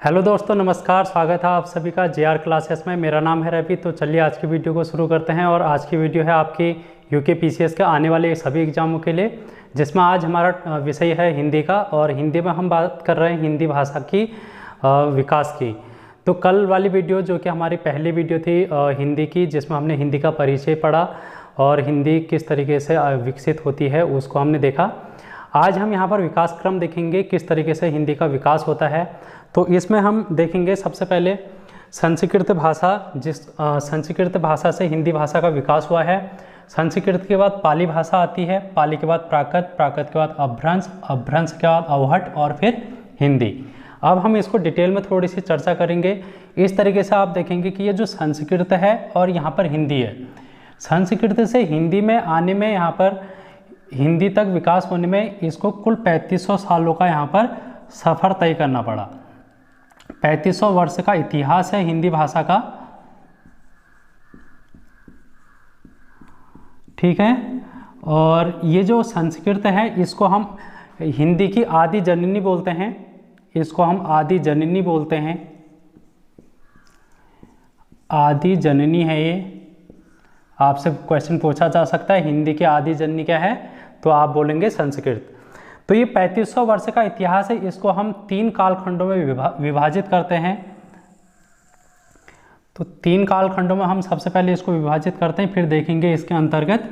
Hello दोस्तों, नमस्कार। स्वागत है आप सभी का जेआर क्लासेस में। मेरा नाम है रवि। तो चलिए आज की वीडियो को शुरू करते हैं। और आज की वीडियो है आपकी यूके पीसीएस के आने वाले सभी एग्जामों के लिए, जिसमें आज हमारा विषय है हिंदी का। और हिंदी में हम बात कर रहे हैं हिंदी भाषा की विकास की। तो कल वाली वीडियो जो कि हमारी पहली वीडियो थी हिंदी की, जिसमें हमने हिंदी का परिचय पढ़ा और हिंदी किस तरीके से विकसित होती है उसको हमने देखा। आज हम यहाँ पर विकास क्रम देखेंगे, किस तरीके से हिंदी का विकास होता है। तो इसमें हम देखेंगे सबसे पहले संस्कृत भाषा, संस्कृत भाषा से हिंदी भाषा का विकास हुआ है। संस्कृत के बाद पाली भाषा आती है, पाली के बाद प्राकृत, प्राकृत के बाद अपभ्रंश, अपभ्रंश के बाद अवहट और फिर हिंदी। अब हम इसको डिटेल में थोड़ी सी चर्चा करेंगे। इस तरीके से आप देखेंगे कि ये जो संस्कृत है और यहाँ पर हिंदी है, संस्कृत से हिंदी में आने में, यहाँ पर हिंदी तक विकास होने में इसको कुल 3500 सालों का यहाँ पर सफ़र तय करना पड़ा। 3500 वर्ष का इतिहास है हिंदी भाषा का, ठीक है। और ये जो संस्कृत है इसको हम हिंदी की आदि जननी बोलते हैं, इसको हम आदि जननी बोलते हैं। आदि जननी है ये। आपसे क्वेश्चन पूछा जा सकता है हिंदी की आदि जननी क्या है, तो आप बोलेंगे संस्कृत। तो ये 3500 वर्ष का इतिहास है, इसको हम 3 कालखंडों में विभाजित करते हैं। तो 3 कालखंडों में हम सबसे पहले इसको विभाजित करते हैं, फिर देखेंगे इसके अंतर्गत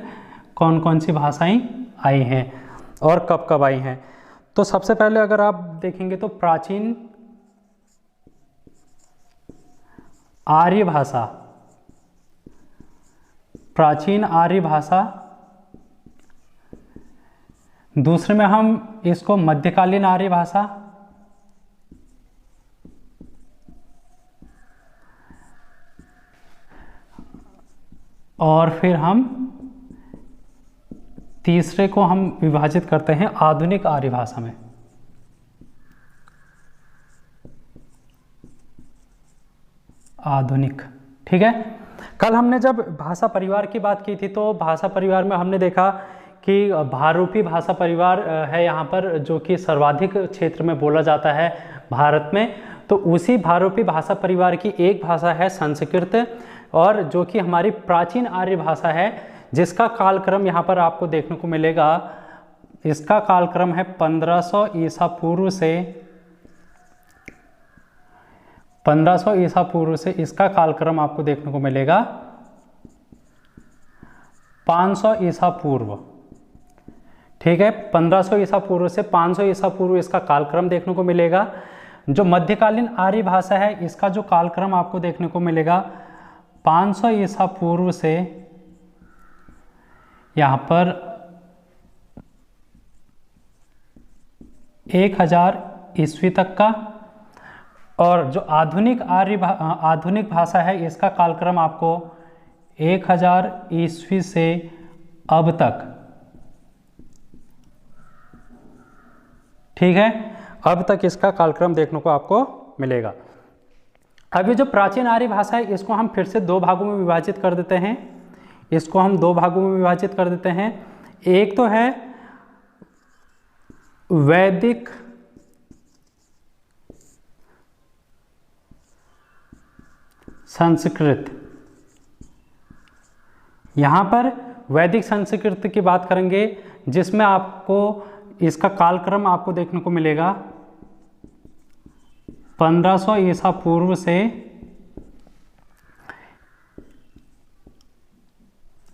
कौन कौन सी भाषाएं आई हैं और कब कब आई हैं। तो सबसे पहले अगर आप देखेंगे तो प्राचीन आर्य भाषा, प्राचीन आर्य भाषा। दूसरे में हम इसको मध्यकालीन आर्य भाषा, और फिर हम तीसरे को हम विभाजित करते हैं आधुनिक आर्य भाषा में। आधुनिक, ठीक है। कल हमने जब भाषा परिवार की बात की थी, तो भाषा परिवार में हमने देखा कि भारूपी भाषा परिवार है यहाँ पर, जो कि सर्वाधिक क्षेत्र में बोला जाता है भारत में। तो उसी भारूपी भाषा परिवार की एक भाषा है संस्कृत, और जो कि हमारी प्राचीन आर्य भाषा है, जिसका कालक्रम यहाँ पर आपको देखने को मिलेगा। इसका कालक्रम है 1500 ईसा पूर्व से, 1500 ईसा पूर्व से इसका कालक्रम आपको देखने को मिलेगा 500 ईसा पूर्व, ठीक है। 1500 ईसा पूर्व से 500 ईसा पूर्व इसका कालक्रम देखने को मिलेगा। जो मध्यकालीन आर्य भाषा है, इसका जो कालक्रम आपको देखने को मिलेगा 500 ईसा पूर्व से यहाँ पर 1000 ईस्वी तक का। और जो आधुनिक भाषा है, इसका कालक्रम आपको 1000 ईस्वी से अब तक, ठीक है, अब तक इसका कालक्रम देखने को आपको मिलेगा। अब ये जो प्राचीन आर्य भाषा है, इसको हम फिर से 2 भागों में विभाजित कर देते हैं। इसको हम 2 भागों में विभाजित कर देते हैं। एक तो है वैदिक संस्कृत। यहाँ पर वैदिक संस्कृत की बात करेंगे, जिसमें आपको इसका कालक्रम आपको देखने को मिलेगा 1500 ईसा पूर्व से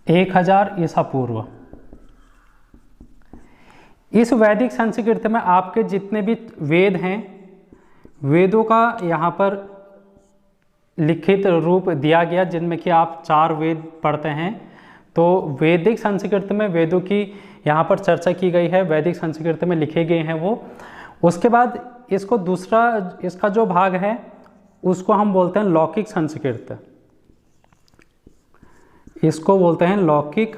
1000 ईसा पूर्व। इस वैदिक संस्कृत में आपके जितने भी वेद हैं, वेदों का यहाँ पर लिखित रूप दिया गया, जिनमें कि आप 4 वेद पढ़ते हैं। तो वैदिक संस्कृत में वेदों की यहाँ पर चर्चा की गई है, वैदिक संस्कृत में लिखे गए हैं वो। उसके बाद इसको दूसरा, इसका जो भाग है उसको हम बोलते हैं लौकिक संस्कृत। इसको बोलते हैं लौकिक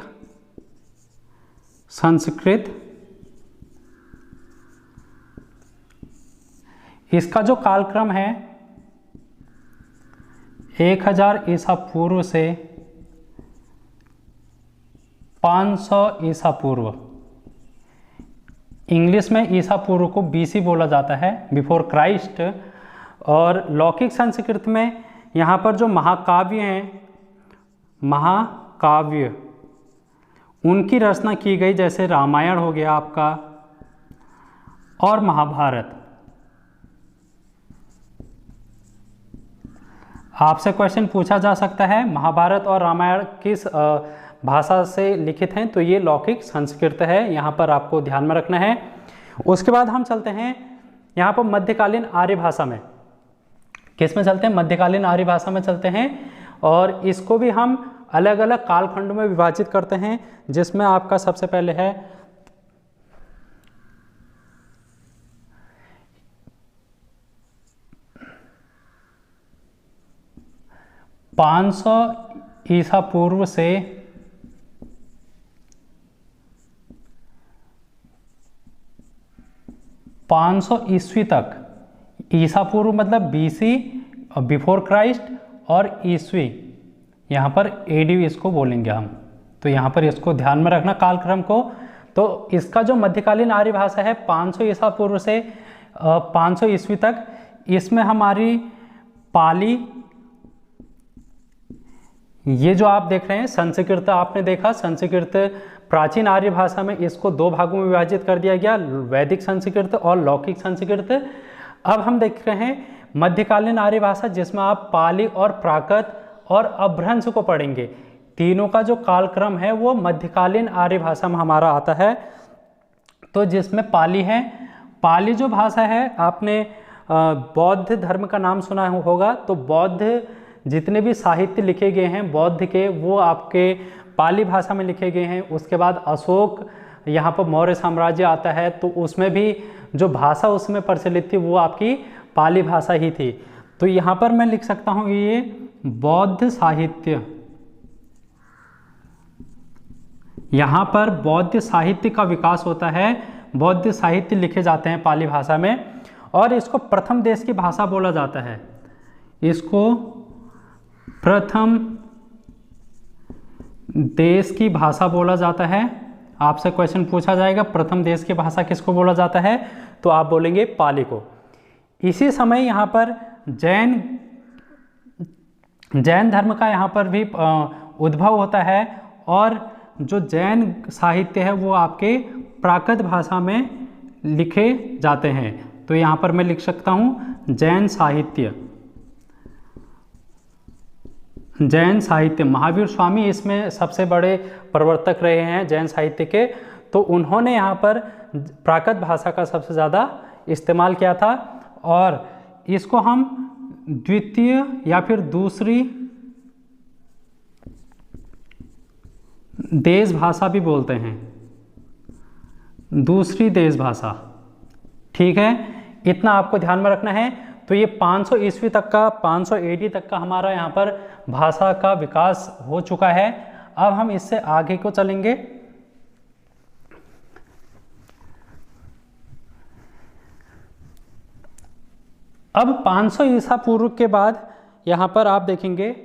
संस्कृत। इसका जो कालक्रम है 1000 ईसा पूर्व से 500 ईसा पूर्व। इंग्लिश में ईसा पूर्व को BC बोला जाता है, बिफोर क्राइस्ट। और लौकिक संस्कृत में यहाँ पर जो महाकाव्य हैं, महाकाव्य, उनकी रचना की गई, जैसे रामायण हो गया आपका और महाभारत। आपसे क्वेश्चन पूछा जा सकता है महाभारत और रामायण किस भाषा से लिखित हैं, तो ये लौकिक संस्कृत है, यहाँ पर आपको ध्यान में रखना है। उसके बाद हम चलते हैं यहाँ पर मध्यकालीन आर्य भाषा में। किस में चलते हैं? मध्यकालीन आर्य भाषा में चलते हैं, और इसको भी हम अलग अलग कालखंड में विभाजित करते हैं, जिसमें आपका सबसे पहले है 500 ईसा पूर्व से 500 ईस्वी तक, ईसा पूर्व मतलब BC बिफोर क्राइस्ट, और ईस्वी यहाँ पर AD इसको बोलेंगे हम, तो यहाँ पर इसको ध्यान में रखना कालक्रम को। तो इसका जो मध्यकालीन आर्य भाषा है 500 ईसा पूर्व से 500 ईस्वी तक, इसमें हमारी पाली, ये जो आप देख रहे हैं संस्कृत, आपने देखा संस्कृत प्राचीन आर्य भाषा में इसको दो भागों में विभाजित कर दिया गया, वैदिक संस्कृत और लौकिक संस्कृत। अब हम देख रहे हैं मध्यकालीन आर्य भाषा, जिसमें आप पाली और प्राकृत और अपभ्रंश को पढ़ेंगे। तीनों का जो कालक्रम है वो मध्यकालीन आर्य भाषा में हमारा आता है। तो जिसमें पाली है, पाली जो भाषा है, आपने बौद्ध धर्म का नाम सुना होगा, तो बौद्ध जितने भी साहित्य लिखे गए हैं बौद्ध के, वो आपके पाली भाषा में लिखे गए हैं। उसके बाद अशोक, यहाँ पर मौर्य साम्राज्य आता है, तो उसमें भी जो भाषा उसमें प्रचलित थी वो आपकी पाली भाषा ही थी। तो यहाँ पर मैं लिख सकता हूँ ये बौद्ध साहित्य, यहाँ पर बौद्ध साहित्य का विकास होता है, बौद्ध साहित्य लिखे जाते हैं पाली भाषा में, और इसको प्रथम देश की भाषा बोला जाता है। इसको प्रथम देश की भाषा बोला जाता है। आपसे क्वेश्चन पूछा जाएगा प्रथम देश की भाषा किसको बोला जाता है, तो आप बोलेंगे पाली को। इसी समय यहाँ पर जैन धर्म का यहाँ पर भी उद्भव होता है, और जो जैन साहित्य है वो आपके प्राकृत भाषा में लिखे जाते हैं। तो यहाँ पर मैं लिख सकता हूँ जैन साहित्य, जैन साहित्य। महावीर स्वामी इसमें सबसे बड़े प्रवर्तक रहे हैं जैन साहित्य के, तो उन्होंने यहाँ पर प्राकृत भाषा का सबसे ज़्यादा इस्तेमाल किया था, और इसको हम द्वितीय या फिर दूसरी देश भाषा भी बोलते हैं, दूसरी देश भाषा। ठीक है, इतना आपको ध्यान में रखना है। तो ये 500 ईस्वी तक का, 500 AD तक का हमारा यहाँ पर भाषा का विकास हो चुका है। अब हम इससे आगे को चलेंगे। अब 500 ईसा पूर्व के बाद यहाँ पर आप देखेंगे,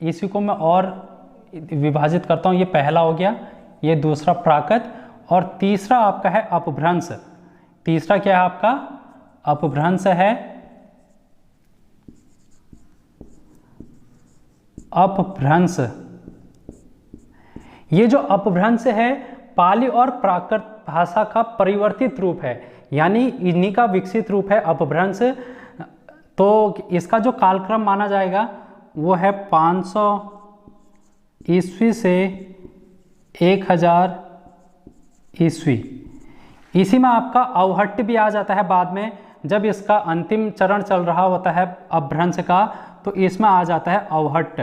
इसी को मैं और विभाजित करता हूँ। ये पहला हो गया, ये दूसरा प्राकृत, और तीसरा आपका है अपभ्रंश। तीसरा क्या है आपका? अपभ्रंश है। अपभ्रंश, ये जो अपभ्रंश है पाली और प्राकृत भाषा का परिवर्तित रूप है, यानी इन्हीं का विकसित रूप है अपभ्रंश। तो इसका जो कालक्रम माना जाएगा वो है 500 ईस्वी से 1000 ईस्वी। इसी में आपका अवहट्ट भी आ जाता है बाद में, जब इसका अंतिम चरण चल रहा होता है अपभ्रंश का, तो इसमें आ जाता है अवहट्ट,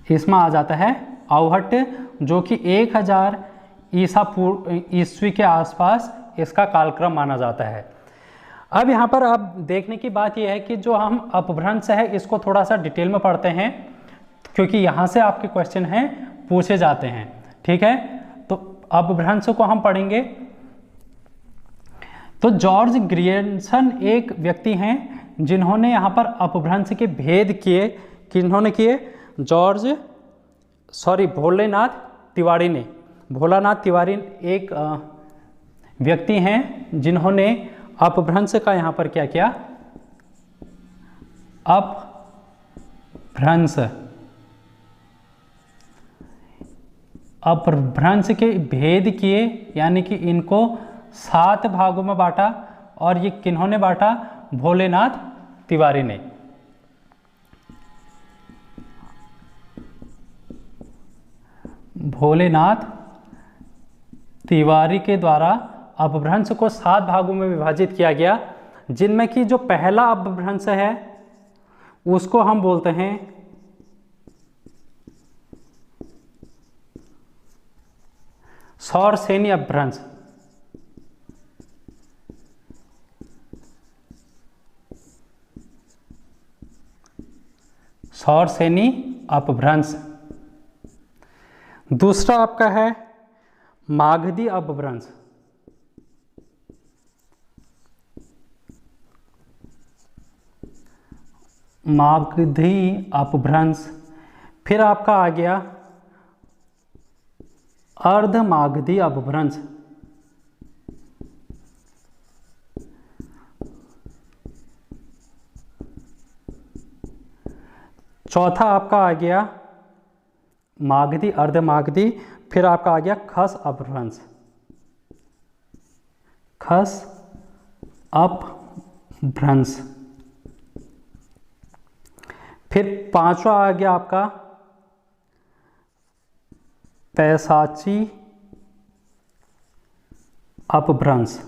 इसमें आ जाता है अवहट्ट, जो कि 1000 ईस्वी के आसपास इसका कालक्रम माना जाता है। अब यहाँ पर आप देखने की बात यह है कि जो हम अपभ्रंश है इसको थोड़ा सा डिटेल में पढ़ते हैं, क्योंकि यहाँ से आपके क्वेश्चन हैं पूछे जाते हैं। ठीक है, तो अपभ्रंश को हम पढ़ेंगे। तो जॉर्ज ग्रियर्सन एक व्यक्ति हैं जिन्होंने यहाँ पर अपभ्रंश के भेद किए। किन्होंने किए? भोलेनाथ तिवारी ने। भोलानाथ तिवारी एक व्यक्ति हैं जिन्होंने अपभ्रंश का यहाँ पर क्या किया, अपभ्रंश, अपभ्रंश के भेद किए, यानी कि इनको 7 भागों में बांटा। और ये किन्होंने बांटा, भोलेनाथ तिवारी ने। भोलेनाथ तिवारी के द्वारा अपभ्रंश को 7 भागों में विभाजित किया गया, जिनमें कि जो पहला अपभ्रंश है उसको हम बोलते हैं सौरसेनी अपभ्रंश। सौरसेनी अपभ्रंश। दूसरा आपका है मागधी अपभ्रंश। मागधी अपभ्रंश। फिर आपका आ गया अर्धमागधी अपभ्रंश। चौथा आपका आ गया मागधी, अर्धमागधी। फिर आपका आ गया खस अपभ्रंश। खस अपभ्रंश। फिर पांचवा आ गया आपका पैशाची अपभ्रंश।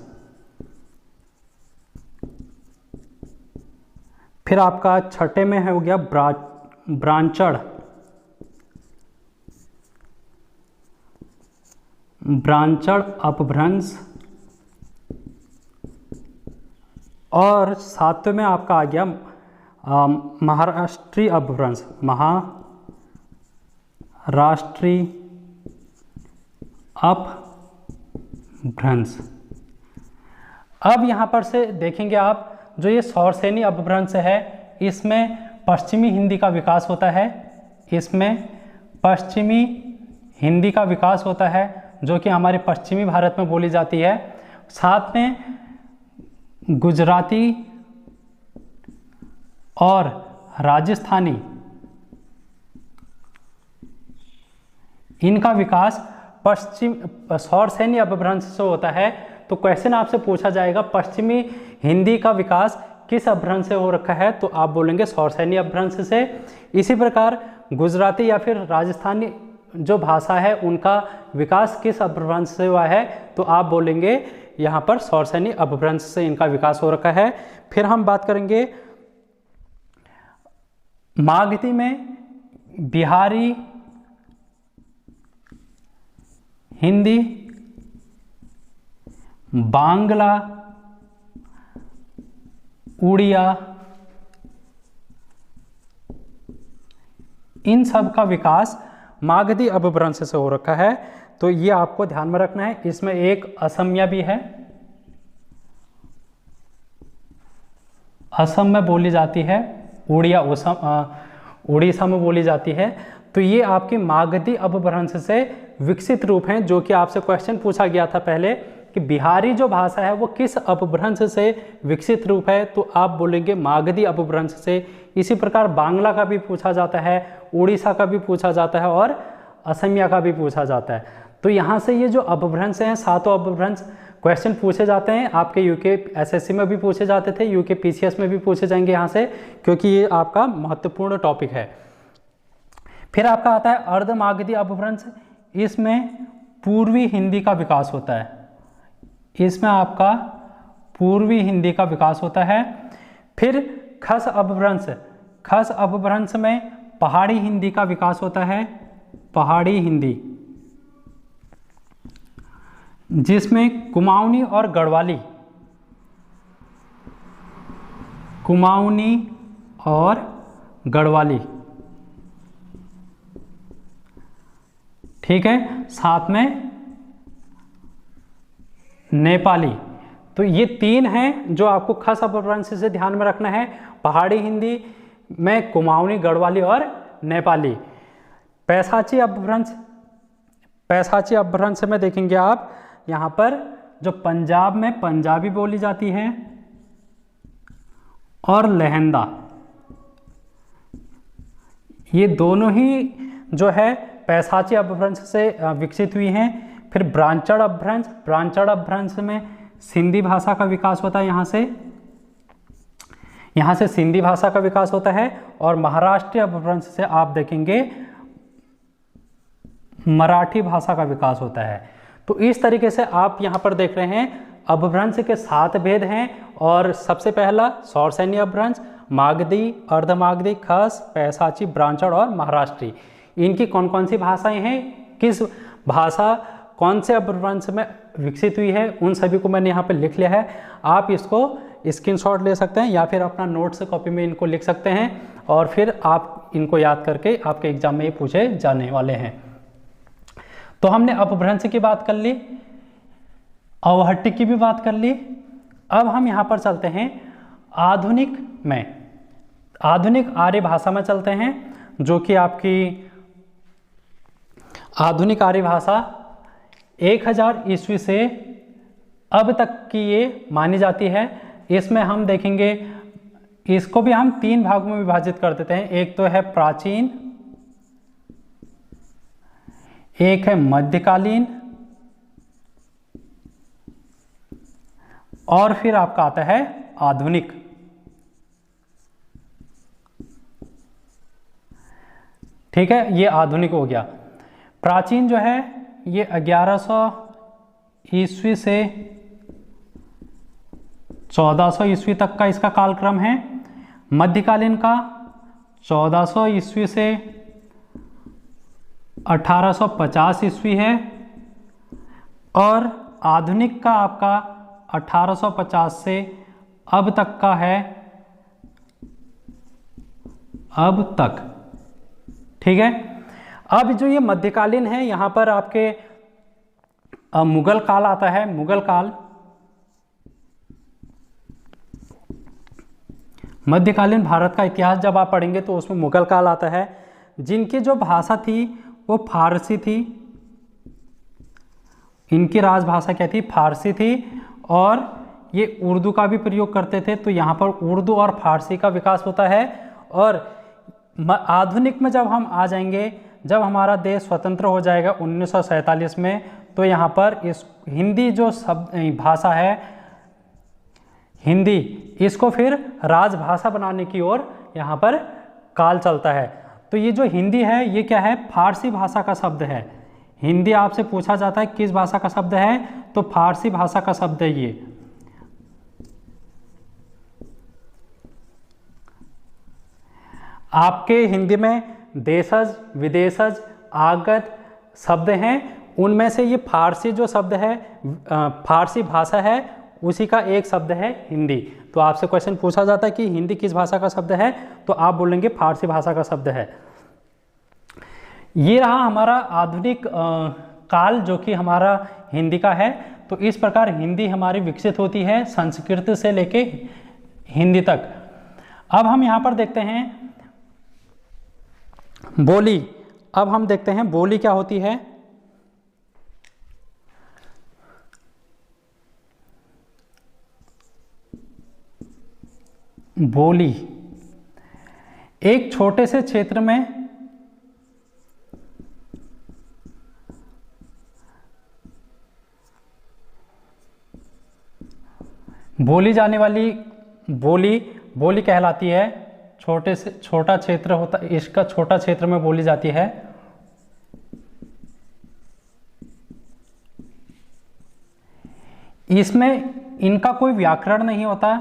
फिर आपका छठे में हो गया ब्रांचड़, ब्रांचड़ अपभ्रंश। और सातवें में आपका आ गया महाराष्ट्री अपभ्रंश। महाराष्ट्री अपभ्रंश। अब यहाँ पर से देखेंगे आप, जो ये सौरसेनी अपभ्रंश है इसमें पश्चिमी हिंदी का विकास होता है। इसमें पश्चिमी हिंदी का विकास होता है जो कि हमारे पश्चिमी भारत में बोली जाती है। साथ में गुजराती और राजस्थानी, इनका विकास पश्चिम सौरसेनी अपभ्रंश से होता है। तो क्वेश्चन आपसे पूछा जाएगा पश्चिमी हिंदी का विकास किस अपभ्रंश से हो रखा है, तो आप बोलेंगे सौरसेनी अपभ्रंश से। इसी प्रकार गुजराती या फिर राजस्थानी जो भाषा है उनका विकास किस अपभ्रंश से हुआ है, तो आप बोलेंगे यहाँ पर सौरसेनी अपभ्रंश से इनका विकास हो रखा है। फिर हम बात करेंगे मागधी में बिहारी हिंदी, बांग्ला, उड़िया, इन सब का विकास मागधी अपभ्रंश से हो रखा है। तो ये आपको ध्यान में रखना है। इसमें एक असमिया भी है, असम में बोली जाती है, उड़ीसा में बोली जाती है। तो ये आपकी मागधी अपभ्रंश से विकसित रूप हैं, जो कि आपसे क्वेश्चन पूछा गया था पहले कि बिहारी जो भाषा है वो किस अपभ्रंश से विकसित रूप है, तो आप बोलेंगे मागधी अपभ्रंश से। इसी प्रकार बांग्ला का भी पूछा जाता है, उड़ीसा का भी पूछा जाता है और असमिया का भी पूछा जाता है। तो यहाँ से ये जो अपभ्रंश हैं, 7 अपभ्रंश क्वेश्चन पूछे जाते हैं। आपके यूके एसएससी में भी पूछे जाते थे, यूके पीसीएस में भी पूछे जाएंगे यहाँ से, क्योंकि ये आपका महत्वपूर्ण टॉपिक है। फिर आपका आता है अर्धमागधी अपभ्रंश। इसमें पूर्वी हिंदी का विकास होता है। इसमें आपका पूर्वी हिंदी का विकास होता है। फिर खस अपभ्रंश। खस अपभ्रंश में पहाड़ी हिंदी का विकास होता है, पहाड़ी हिंदी, जिसमें कुमाऊनी और गढ़वाली, कुमाऊनी और गढ़वाली, ठीक है, साथ में नेपाली। तो ये 3 हैं जो आपको खस अपभ्रंश से ध्यान में रखना है। पहाड़ी हिंदी में कुमाऊनी, गढ़वाली और नेपाली। पैशाची अपभ्रंश, पैशाची अपभ्रंश में देखेंगे आप यहाँ पर जो पंजाब में पंजाबी बोली जाती है और लहंदा, ये दोनों ही जो है पैसाची अपभ्रंश से विकसित हुई हैं। फिर ब्रांचड़ अपभ्रंश, ब्रांचड़ अपभ्रंश में सिंधी भाषा का विकास होता है, यहाँ से सिंधी भाषा का विकास होता है। और महाराष्ट्रीय अपभ्रंश से आप देखेंगे मराठी भाषा का विकास होता है। तो इस तरीके से आप यहाँ पर देख रहे हैं अपभ्रंश के 7 भेद हैं। और सबसे पहला सौरसैनी अपभ्रंश, मागधी, अर्धमागधी, खस, पैसाची, ब्रांचड़ और महाराष्ट्री। इनकी कौन कौन सी भाषाएं हैं, किस भाषा कौन से अपभ्रंश में विकसित हुई है, उन सभी को मैंने यहाँ पे लिख लिया है। आप इसको स्क्रीनशॉट ले सकते हैं या फिर अपना नोट्स कॉपी में इनको लिख सकते हैं और फिर आप इनको याद करके आपके एग्जाम में ये पूछे जाने वाले हैं। तो हमने अपभ्रंश की बात कर ली, अवहट्टी की भी बात कर ली। अब हम यहाँ पर चलते हैं आधुनिक में, आधुनिक आर्य भाषा में चलते हैं, जो कि आपकी आधुनिक आर्य भाषा 1000 ईस्वी से अब तक की ये मानी जाती है। इसमें हम देखेंगे, इसको भी हम 3 भागों में विभाजित कर देते हैं। एक तो है प्राचीन, एक है मध्यकालीन और फिर आपका आता है आधुनिक। ठीक है, ये आधुनिक हो गया। प्राचीन जो है ये 1100 ईस्वी से 1400 ईस्वी तक का इसका कालक्रम है। मध्यकालीन का 1400 ईस्वी से 1850 ईस्वी है और आधुनिक का आपका 1850 से अब तक का है, अब तक। ठीक है, अब जो ये मध्यकालीन है यहाँ पर आपके मुगल काल आता है। मुगल काल, मध्यकालीन भारत का इतिहास जब आप पढ़ेंगे तो उसमें मुगल काल आता है, जिनकी जो भाषा थी वो फारसी थी। इनकी राजभाषा क्या थी? फारसी थी। और ये उर्दू का भी प्रयोग करते थे, तो यहाँ पर उर्दू और फारसी का विकास होता है। और आधुनिक में जब हम आ जाएंगे, जब हमारा देश स्वतंत्र हो जाएगा 1947 में, तो यहाँ पर इस हिंदी जो शब्द भाषा है, हिंदी, इसको फिर राजभाषा बनाने की ओर यहाँ पर काल चलता है। तो ये जो हिंदी है ये क्या है? फारसी भाषा का शब्द है। हिंदी आपसे पूछा जाता है किस भाषा का शब्द है, तो फारसी भाषा का शब्द है ये। आपके हिंदी में देशज, विदेशज, आगत शब्द हैं, उनमें से ये फारसी जो शब्द है, फारसी भाषा है, उसी का एक शब्द है हिंदी। तो आपसे क्वेश्चन पूछा जाता है कि हिंदी किस भाषा का शब्द है, तो आप बोलेंगे फारसी भाषा का शब्द है। ये रहा हमारा आधुनिक काल, जो कि हमारा हिंदी का है। तो इस प्रकार हिंदी हमारी विकसित होती है संस्कृत से लेके हिंदी तक। अब हम यहाँ पर देखते हैं बोली। अब हम देखते हैं बोली क्या होती है। बोली एक छोटे से क्षेत्र में बोली जाने वाली बोली कहलाती है। छोटे से छोटा क्षेत्र होता है, इसका छोटा क्षेत्र में बोली जाती है। इसमें इनका कोई व्याकरण नहीं होता,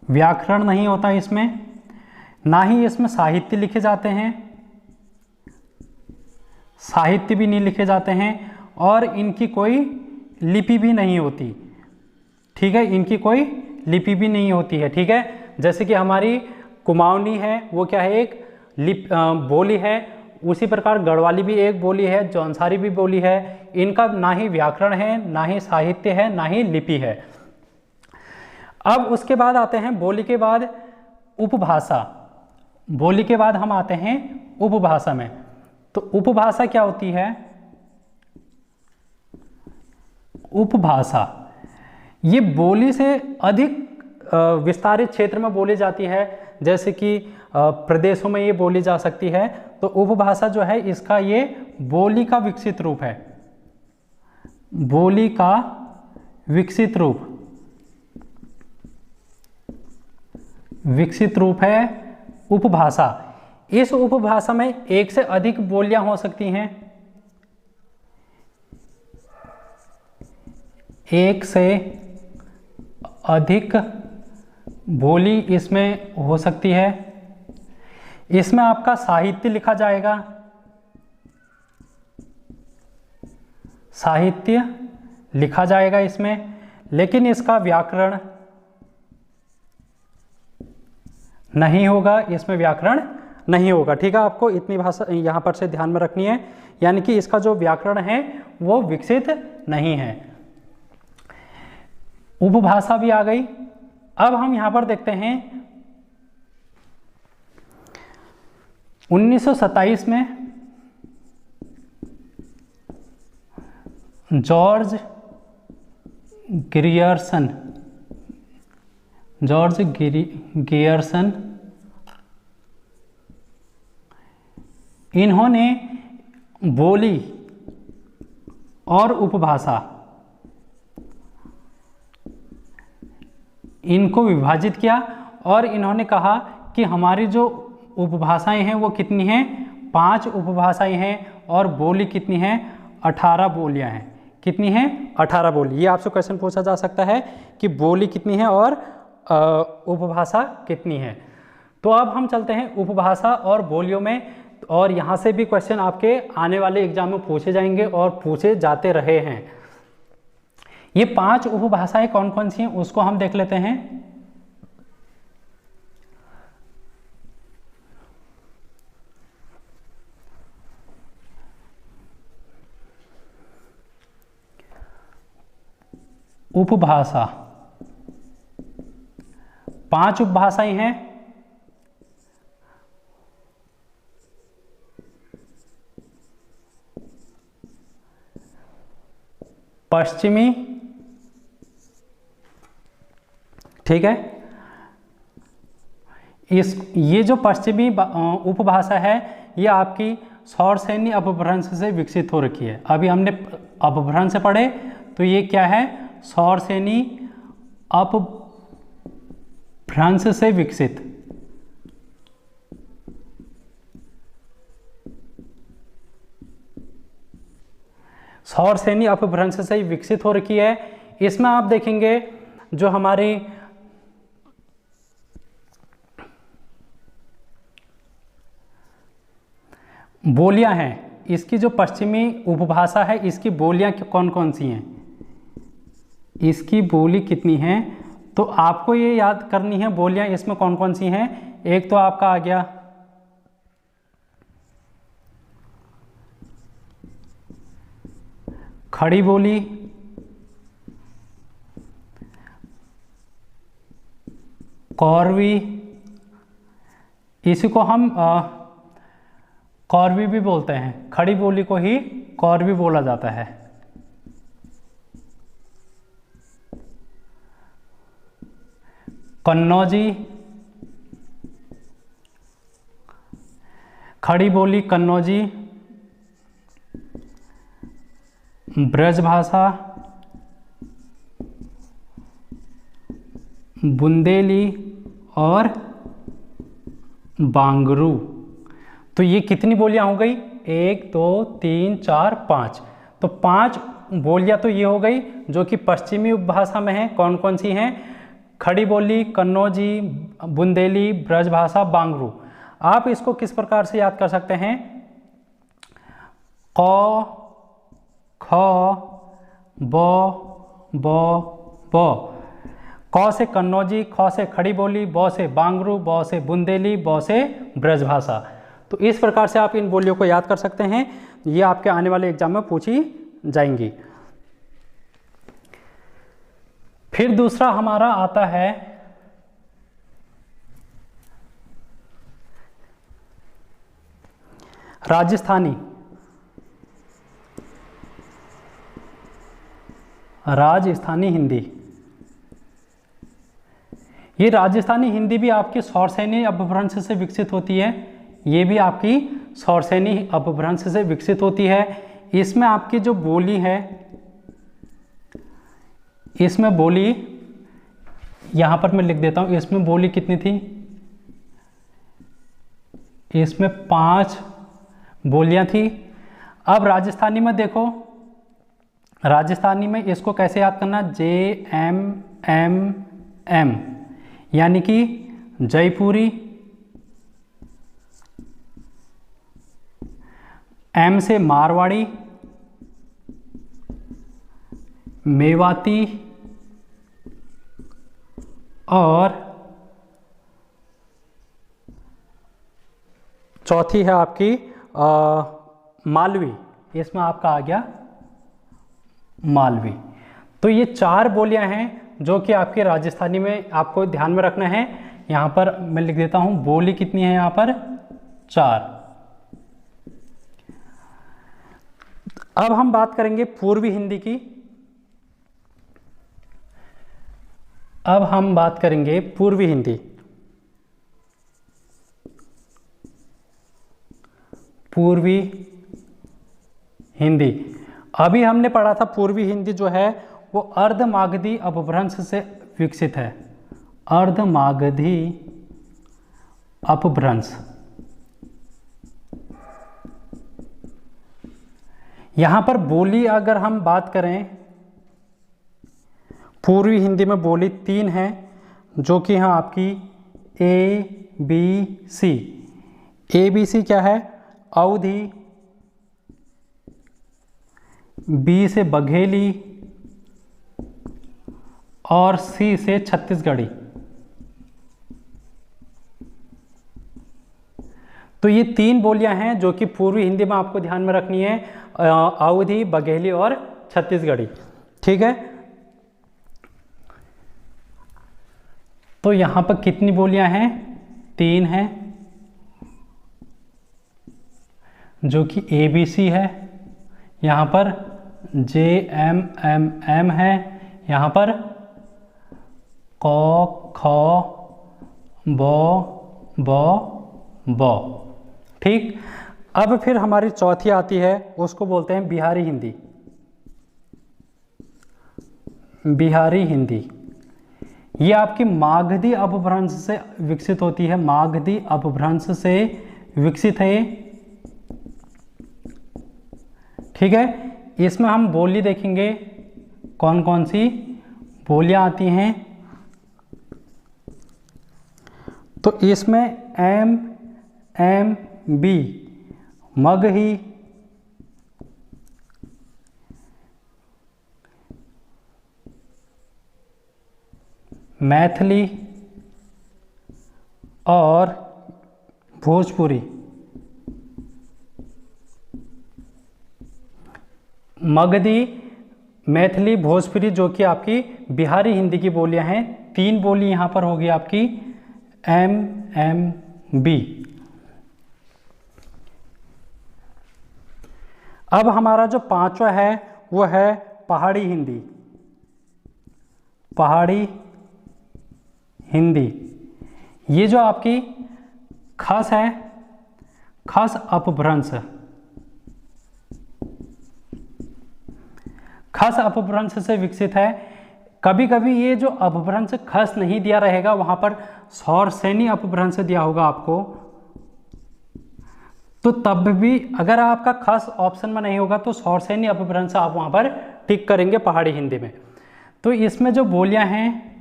व्याकरण नहीं होता इसमें, ना ही इसमें साहित्य लिखे जाते हैं, साहित्य भी नहीं लिखे जाते हैं, और इनकी कोई लिपि भी नहीं होती। ठीक है, इनकी कोई लिपि भी नहीं होती है। ठीक है, जैसे कि हमारी कुमाऊनी है, वो क्या है? एक बोली है। उसी प्रकार गढ़वाली भी एक बोली है, जौनसारी भी बोली है। इनका ना ही व्याकरण है, ना ही साहित्य है, ना ही लिपि है। अब उसके बाद आते हैं, बोली के बाद उपभाषा। बोली के बाद हम आते हैं उपभाषा में। तो उपभाषा क्या होती है? उपभाषा ये बोली से अधिक विस्तारित क्षेत्र में बोली जाती है, जैसे कि प्रदेशों में ये बोली जा सकती है। तो उपभाषा जो है इसका ये बोली का विकसित रूप है, बोली का विकसित रूप है उपभाषा। इस उपभाषा में एक से अधिक बोलियां हो सकती हैं, एक से अधिक बोली इसमें हो सकती है। इसमें आपका साहित्य लिखा जाएगा, साहित्य लिखा जाएगा इसमें, लेकिन इसका व्याकरण नहीं होगा, इसमें व्याकरण नहीं होगा। ठीक है, आपको इतनी भाषा यहाँ पर से ध्यान में रखनी है, यानी कि इसका जो व्याकरण है वो विकसित नहीं है। उपभाषा भी आ गई। अब हम यहाँ पर देखते हैं 1927 में जॉर्ज ग्रियर्सन इन्होंने बोली और उपभाषा इनको विभाजित किया और इन्होंने कहा कि हमारी जो उपभाषाएं हैं वो कितनी हैं, 5 उपभाषाएं हैं और बोली कितनी हैं, 18 बोलियां हैं। कितनी हैं, 18 बोली। ये आपसे क्वेश्चन पूछा जा सकता है कि बोली कितनी है और उपभाषा कितनी है। तो अब हम चलते हैं उपभाषा और बोलियों में, और यहाँ से भी क्वेश्चन आपके आने वाले एग्जाम में पूछे जाएंगे और पूछे जाते रहे हैं। ये 5 उपभाषाएं कौन कौन सी हैं उसको हम देख लेते हैं। उपभाषा 5 उपभाषाएं हैं। पश्चिमी, ठीक है, ये जो पश्चिमी उपभाषा है ये आपकी सौरसेनी अपभ्रंश से विकसित हो रखी है। अभी हमने अपभ्रंश पढ़े, तो ये क्या है, सौरसेनी अपभ्रंश से विकसित। सौरसेनी अपभ्रंश से विकसित हो रखी है। इसमें आप देखेंगे जो हमारी बोलियां हैं, इसकी जो पश्चिमी उपभाषा है इसकी बोलियां कौन कौन सी हैं, इसकी बोली कितनी हैं, तो आपको ये याद करनी है बोलियां इसमें कौन कौन सी हैं। एक तो आपका आ गया खड़ी बोली, कौरवी, इसी को हम कौरवी भी बोलते हैं, खड़ी बोली को ही कौरवी बोला जाता है। कन्नौजी, खड़ी बोली कन्नौजी। ब्रजभाषा बुंदेली और बांगरू। तो ये कितनी बोलियां हो गई, 1 2 3 4 5। तो 5 बोलियां तो ये हो गई जो कि पश्चिमी उपभाषा में है। कौन कौन सी हैं, खड़ी बोली, कन्नौजी, बुंदेली, ब्रजभाषा, बांगरू। आप इसको किस प्रकार से याद कर सकते हैं, क ख ब ब। क से कन्नौजी, ख से खड़ी बोली, ब से बांगरू, ब से बुंदेली, ब से ब्रजभाषा। तो इस प्रकार से आप इन बोलियों को याद कर सकते हैं, ये आपके आने वाले एग्जाम में पूछी जाएंगी। फिर दूसरा हमारा आता है राजस्थानी। राजस्थानी हिंदी। ये राजस्थानी हिंदी भी आपकी सौरसेनी अपभ्रंश से विकसित होती है। ये भी आपकी सौरसेनी अपभ्रंश से विकसित होती है। इसमें आपकी जो बोली है, इसमें बोली यहां पर मैं लिख देता हूं, इसमें बोली कितनी थी, इसमें 5 बोलियां थी। अब राजस्थानी में देखो, राजस्थानी में इसको कैसे याद करना, JMMM, यानी कि जयपुरी, M से मारवाड़ी, मेवाती और चौथी है आपकी मालवी। इसमें आपका आ गया मालवी। तो ये 4 बोलियां हैं जो कि आपके राजस्थानी में आपको ध्यान में रखना है। यहां पर मैं लिख देता हूं, बोली कितनी है यहां पर, 4। अब हम बात करेंगे पूर्वी हिंदी की। अब हम बात करेंगे पूर्वी हिंदी। पूर्वी हिंदी, अभी हमने पढ़ा था पूर्वी हिंदी जो है वो अर्धमागधी अपभ्रंश से विकसित है। अर्धमागधी अपभ्रंश। यहां पर बोली अगर हम बात करें, पूर्वी हिंदी में बोली 3 है जो कि यहाँ आपकी ABC। ABC क्या है, अवधी, B से बघेली और C से छत्तीसगढ़ी। तो ये 3 बोलियां हैं जो कि पूर्वी हिंदी में आपको ध्यान में रखनी है, अवधी, बघेली और छत्तीसगढ़ी। ठीक है, तो यहां पर कितनी बोलियां हैं, 3 हैं जो कि ABC है, यहां पर JMMM है, यहां पर क ख ब। ठीक, अब फिर हमारी चौथी आती है, उसको बोलते हैं बिहारी हिंदी। बिहारी हिंदी ये आपकी मागधी अपभ्रंश से विकसित होती है। मागधी अपभ्रंश से विकसित है। ठीक है, इसमें हम बोली देखेंगे कौन कौन सी बोलियां आती हैं। तो इसमें MMB, मगही, मैथिली और भोजपुरी। मगधी, मैथिली, भोजपुरी जो कि आपकी बिहारी हिंदी की बोलियां हैं। 3 बोली यहां पर होगी आपकी MMB। अब हमारा जो 5वां है वो है पहाड़ी हिंदी। पहाड़ी हिंदी ये जो आपकी खस है, खस अपभ्रंश। खस अपभ्रंश से विकसित है। कभी कभी ये जो अपभ्रंश खस नहीं दिया रहेगा, वहां पर सौरसेनी अपभ्रंश दिया होगा आपको, तो तब भी अगर आपका खस ऑप्शन में नहीं होगा तो सौरसेनी अपभ्रंश आप वहां पर टिक करेंगे पहाड़ी हिंदी में। तो इसमें जो बोलियां हैं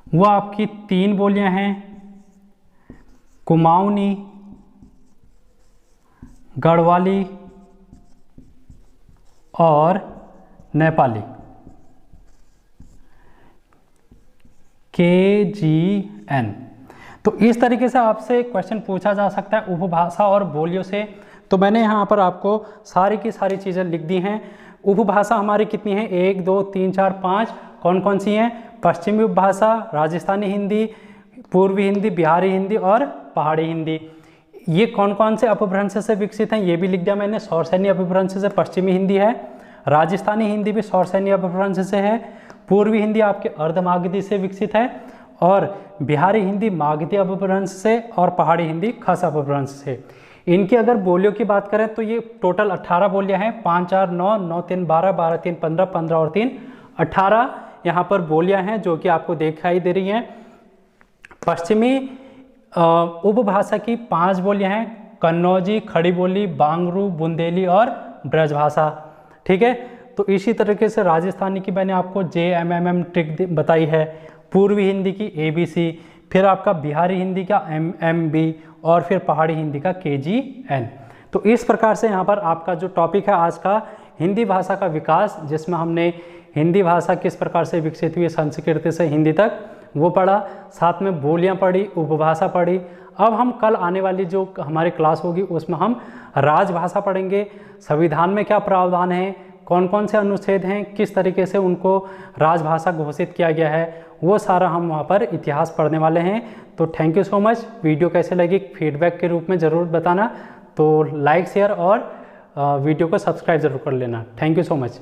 वो आपकी 3 बोलियां हैं, कुमाऊनी, गढ़वाली और नेपाली। KGN। तो इस तरीके से आपसे क्वेश्चन पूछा जा सकता है उपभाषा और बोलियों से। तो मैंने यहाँ पर आपको सारी की सारी चीज़ें लिख दी हैं। उपभाषा हमारी कितनी है, 1 2 3 4 5। कौन कौन सी हैं, पश्चिमी उपभाषा, राजस्थानी हिंदी, पूर्वी हिंदी, बिहारी हिंदी और पहाड़ी हिंदी। ये कौन कौन से अपभ्रंश से विकसित हैं ये भी लिख दिया मैंने। सौरसेनी अपभ्रंश से पश्चिमी हिंदी है, राजस्थानी हिंदी भी सौरसैनी अपभ्रंश से है। पूर्वी हिंदी आपके अर्धमागधी से विकसित है और बिहारी हिंदी मागधी अपभ्रंश से और पहाड़ी हिंदी खस अपभ्रंश से। इनकी अगर बोलियों की बात करें तो ये टोटल 18 बोलियां हैं, 5 4 9 9 3 12 12 3 15 15 और 3 18 यहाँ पर बोलियां हैं जो कि आपको दिखाई दे रही हैं। पश्चिमी उपभाषा की 5 बोलियां हैं, कन्नौजी, खड़ी बोली, बांगरू, बुंदेली और ब्रजभाषा। ठीक है, तो इसी तरीके से राजस्थानी की मैंने आपको JMMM ट्रिक बताई है, पूर्वी हिंदी की ABC, फिर आपका बिहारी हिंदी का MMB और फिर पहाड़ी हिंदी का KGN। तो इस प्रकार से यहाँ पर आपका जो टॉपिक है आज का हिंदी भाषा का विकास, जिसमें हमने हिंदी भाषा किस प्रकार से विकसित हुई संस्कृत से हिंदी तक वो पढ़ा, साथ में बोलियाँ पढ़ी, उपभाषा पढ़ी। अब हम कल आने वाली जो हमारी क्लास होगी उसमें हम राजभाषा पढ़ेंगे, संविधान में क्या प्रावधान है, कौन कौन से अनुच्छेद हैं, किस तरीके से उनको राजभाषा घोषित किया गया है, वो सारा हम वहाँ पर इतिहास पढ़ने वाले हैं। तो thank you so much. Video कैसे लगी फीडबैक के रूप में ज़रूर बताना। तो लाइक शेयर और वीडियो को सब्सक्राइब ज़रूर कर लेना। Thank you so much.